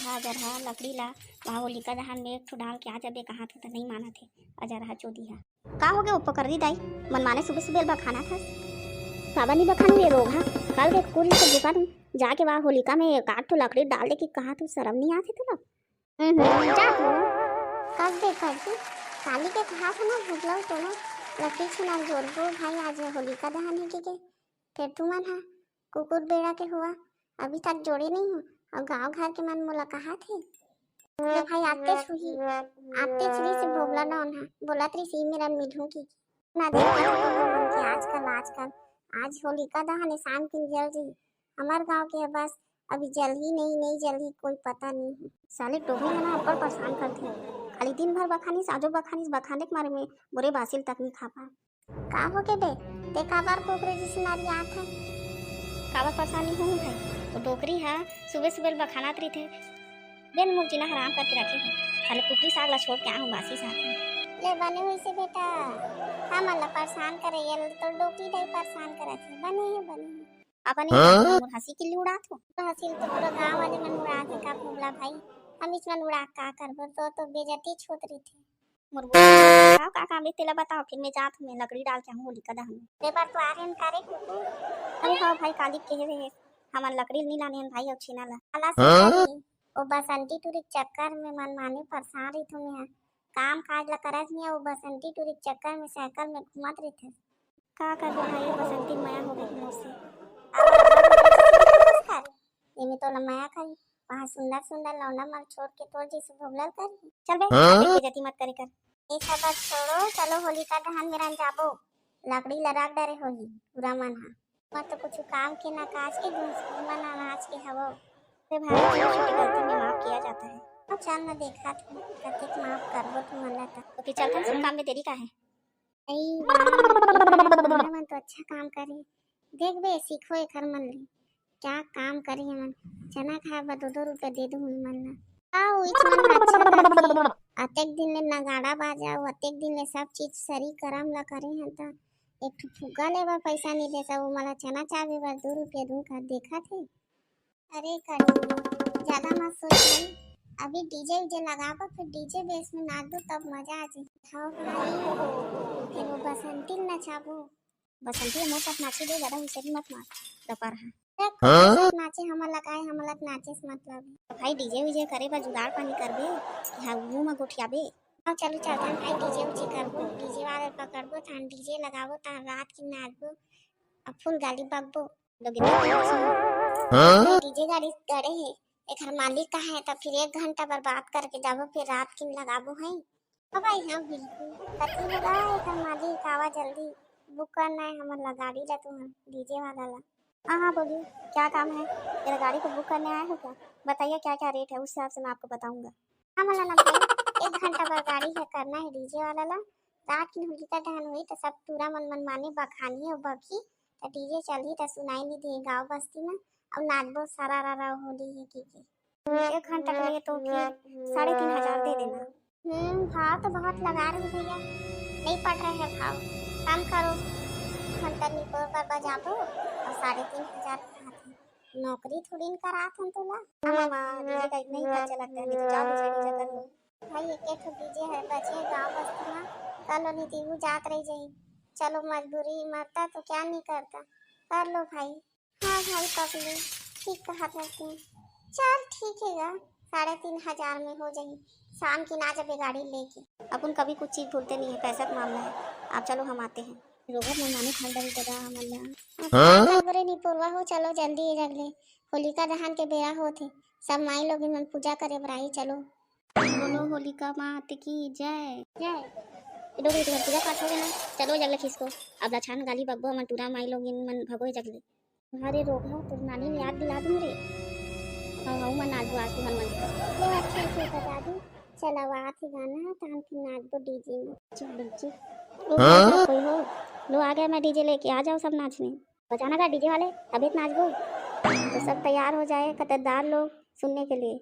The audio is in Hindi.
अजरहा लकड़ी ला वहाँ होलिका दहन में एक ठो डाल के आ जबे कहाँ थे तो नहीं माना थे अजरहा चोदिहा का हो गया ऊपर कर दी दाई मन माने सुबह सुबह बखाना था साबा नहीं बखान ये रोग हाँ कल के पूरी से दुकान जाके वहाँ होलिका में एक आठ ठो लकड़ी डाल दे कि कहाँ तू शर्म नहीं आती तुला जा तू कब देखा तू काली के कहा था ना भूगलो तो ना लकड़ी सुना जोड़बो भाई आज होलिका दहन है के फिर तू मन हा कुकुर बेड़ा के हुआ अभी तक जोड़े नहीं हो और गांव घर के मन मोला कहा थे ये भाई आते छुही आते छुही से भोगला ना उन्हा बोला तरी सी मेरा मिठू की ना देखा कि आजकल आज होलिका दहन शाम की जल्दी हमार गांव के बस अभी जल ही नहीं जल ही कोई पता नहीं साले टोभी है ना ऊपर परेशान करते हैं खाली दिन भर बखानी साजो बखाने के मारे में बुरे बासिल तक नहीं खा पा का हो के बे ते का बार कोकरे जिस नारी आत है काबर परेशानी हूँ भाई वो टोकरी है सुबह सुबह बखाना तरी थे दिन मुझ जिना हराम करके रखे हैं खाली कुकरी साग ला छोड़ के आऊँ बासी साग ले बने हुई से बेटा हम अल्लाह परेशान करे ये तो डोकी दे परेशान करे थे बने अपन हंसी की उड़ा थो तो हंसी तो पूरा गांव वाले मन उड़ा के का भूला भाई हम इतना उड़ा का करबो तो बेइज्जती छोतरी थे मुर्गो का काम है तेला बताओ फिर मैं जात में लकड़ी डाल के हम होलिका दहन ते बार तो आर्यन करे अरे हां भाई काली के रे हमन लकड़ी नहीं लाने भाई अब छीना ला अला से ओ बसंती टूरी चक्कर में मन माने परेशान रही तुम्हें काम काज ला करत नहीं वो बसंती टूरी चक्कर में साइकिल में घुमत रही थे का कर भाई बसंती माया हो गई मुझसे ये में तो माया करी वहाँ सुंदर लौंडा मल छोड़ के तोड़ जैसे भोगलल कर चल बे बेइज्जती मत करे कर ये सब बात छोड़ो चलो होलिका दहन मेरा जाबो लकड़ी लराक डरे होगी पूरा मन हा मत तो कुछ काम के ना काज के मन नाच के हवो ते भाई छोटी गलती में माफ किया जाता है अब चल ना देखा तू कतिक माफ करबो तू मन ला तो फिर चल सब काम में देरी का है मन तो अच्छा काम करे देख बे सीखो एक हर मन ले क्या काम करी मन चना खाए बा 2 रुपए दे दूं मन ना आओ इतना अच्छा अतेक दिन ले नगाड़ा बाजाओ अतेक दिन ले सब चीज सरी करम ला करे हैं तो एक फुग्गा लेवा पैसा नहीं दे सब मला चना चावे बा 2 रुपए दूं का देखा थे अरे करी ज्यादा मत सोच अभी डीजे उजे लगाबो फिर डीजे बेस में नाच दो तब मजा आ जाए खाओ भाई फिर वो बसंती नचाबो बसंती मोर साथ नाचे दे ज्यादा हुसरी मत मार दपर है नाचे हमला लगाए हमला नाचे से मतलब भाई डीजे विजे करे बा जुगाड़ पानी करबे हां मुंह में गोठियाबे अब चलो चलता भाई डीजे उजे करबो डीजे वाले पकड़बो थान डीजे लगाबो ता रात की नाचबो अब फुल गाड़ी बकबो डीजे गाड़ी करे है एक हर मालिक का है तब फिर 1 घंटा बर्बाद करके जाबो फिर रात की लगाबो है अब भाई हां बिल्कुल कति लगा एक हर मालिक आवा जल्दी बुक करना है हमला गाड़ी ला तू डीजे वाला ला हाँ बोलिए क्या काम है मेरा गाड़ी को बुक करने आए हो क्या बताइए क्या क्या रेट है उस हिसाब से मैं आपको बताऊंगा हाँ मला ना भाई 1 घंटा पर गाड़ी है करना है डीजे वाला ला रात की होलिका दहन हुई तो सब पूरा मन माने बखानी और बखी तो डीजे चली तो सुनाई नहीं दी गाँव बस्ती में अब नाचबो सारा रा होली है की 1 घंटा के लिए तो फिर 3,500 दे देना भाव तो बहुत लगा रही भैया नहीं पड़ रहा है भाव काम करो घंटा निकोर पर बजाबो और 3,500 नौकरी थोड़ी न करा था तुला मामा डीजे का नहीं खर्चा लगता है नहीं तो जाओ दूसरे डीजे कर लो भाई एक डीजे है बचे गांव बस्ती में कल नीति वो जात रही जाई चलो मजबूरी मरता तो क्या नहीं करता कर लो भाई हाँ भाई पकड़ो ठीक कहा था तुम चल ठीक है 3,500 में हो जाएगी शाम की ना जब गाड़ी लेके अपन कभी कुछ चीज भूलते नहीं है पैसा का मामला है आप चलो हम आते हैं रोगा मनमाने खंडर जगह हमला बरे नी पूर्वा हो चलो जल्दी जगले होलिका दहन के बेरा होथे सब माई लोग मन पूजा करे बराई चलो बोलो होलिका मात की जय जय इधर इधर पूजा पाठ हो गया ना चलो जगले खिसको अब लछान गाली बग्बो मन टूरा माई लोग मन भगोए जगले अरे रोगा तो नानी याद दिला दूं रे हां मन आज आज मन ले अच्छा से बता दूं चला वात ही गाना तान की नाच दो डीजे में चल कोई हो लो आ गया मैं डीजे लेके आ जाओ सब नाचने बजाना का डीजे वाले अभी नाचबो तो सब तैयार हो जाए कतरदार लोग सुनने के लिए